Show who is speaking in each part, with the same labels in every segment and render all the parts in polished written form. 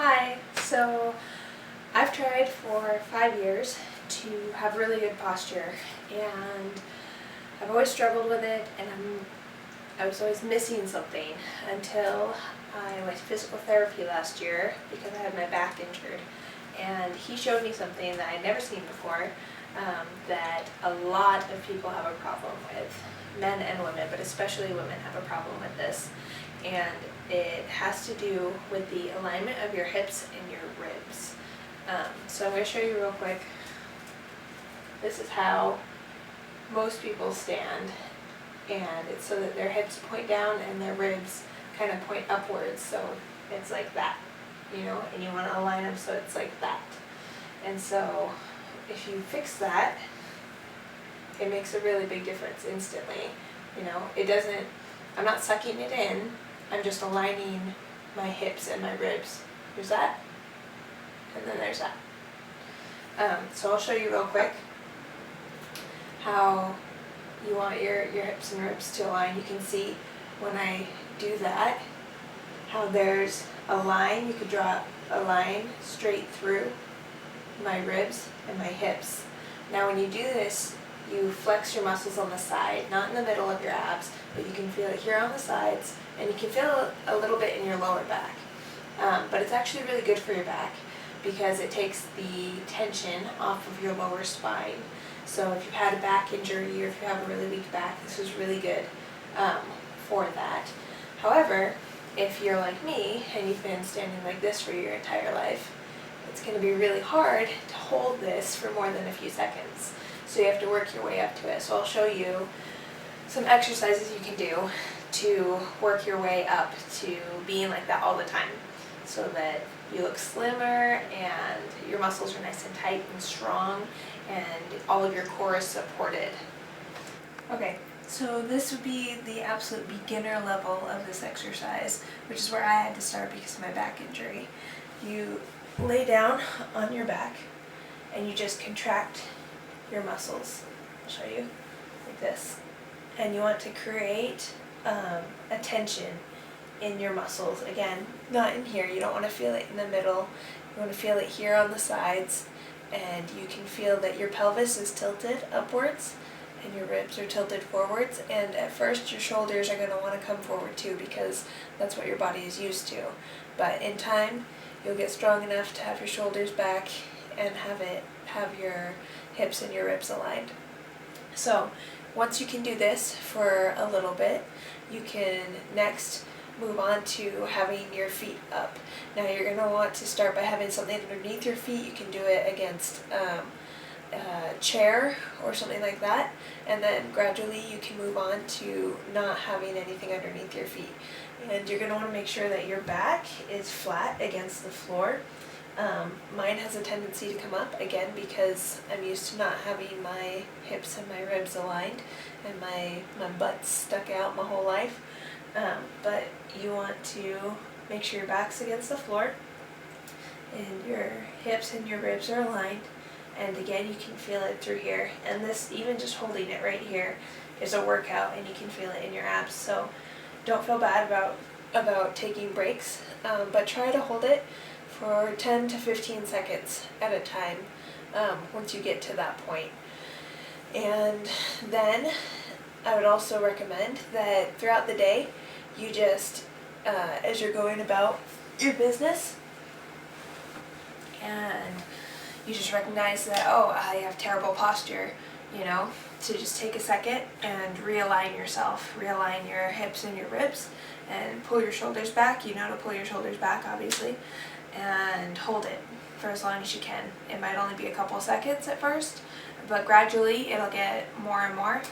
Speaker 1: Hi, so I've tried for 5 years to have really good posture, and I've always struggled with it, and I was always missing something until I went to physical therapy last year because I had my back injured, and he showed me something that I'd never seen before, that a lot of people have a problem with, men and women, but especially women have a problem with this, and it has to do with the alignment of your hips and your ribs. So I'm going to show you real quick. This is how most people stand, and it's so that their hips point down and their ribs kind of point upwards, so it's like that, and you want to align them so it's like that. And so if you fix that, it makes a really big difference instantly. It doesn't, I'm not sucking it in, I'm just aligning my hips and my ribs. There's that, and then there's that. So I'll show you real quick how you want your hips and ribs to align. You can see when I do that, how there's a line. You could draw a line straight through my ribs and my hips. Now when you do this, you flex your muscles on the side, not in the middle of your abs, but you can feel it here on the sides, and you can feel it a little bit in your lower back. But it's actually really good for your back because it takes the tension off of your lower spine. So if you've had a back injury or if you have a really weak back, this is really good for that. However, if you're like me and you've been standing like this for your entire life, it's going to be really hard to hold this for more than a few seconds. So you have to work your way up to it. So I'll show you some exercises you can do to work your way up to being like that all the time, so that you look slimmer and your muscles are nice and tight and strong and all of your core is supported. Okay, so this would be the absolute beginner level of this exercise, which is where I had to start because of my back injury. You lay down on your back and you just contract your muscles. I'll show you, like this. And you want to create a tension in your muscles. Again, not in here. You don't want to feel it in the middle. You want to feel it here on the sides, and you can feel that your pelvis is tilted upwards and your ribs are tilted forwards, and at first your shoulders are going to want to come forward too because that's what your body is used to. But in time, you'll get strong enough to have your shoulders back and have your hips and your ribs aligned. So once you can do this for a little bit, you can next move on to having your feet up. Now you're going to want to start by having something underneath your feet. You can do it against a chair or something like that, and then gradually you can move on to not having anything underneath your feet. And you're going to want to make sure that your back is flat against the floor. Mine has a tendency to come up, again, because I'm used to not having my hips and my ribs aligned and my butt stuck out my whole life. But you want to make sure your back's against the floor and your hips and your ribs are aligned. And again, you can feel it through here. And this, even just holding it right here, is a workout, and you can feel it in your abs. So don't feel bad about taking breaks, but try to hold it for 10 to 15 seconds at a time once you get to that point. And then I would also recommend that throughout the day, you just, as you're going about your business, and you just recognize that, oh, I have terrible posture, to just take a second and realign yourself, realign your hips and your ribs, and pull your shoulders back, to pull your shoulders back, obviously, and hold it for as long as you can. It might only be a couple seconds at first, but gradually it'll get more and more,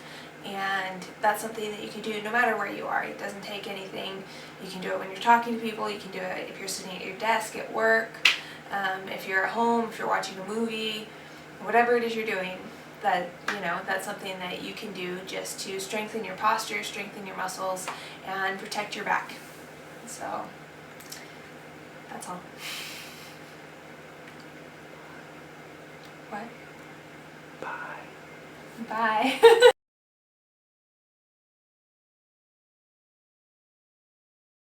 Speaker 1: and that's something that you can do no matter where you are. It doesn't take anything. You can do it when you're talking to people, you can do it if you're sitting at your desk at work, if you're at home, if you're watching a movie, whatever it is you're doing, that's something that you can do just to strengthen your posture, strengthen your muscles, and protect your back. So that's all. What?
Speaker 2: Bye.
Speaker 1: Bye.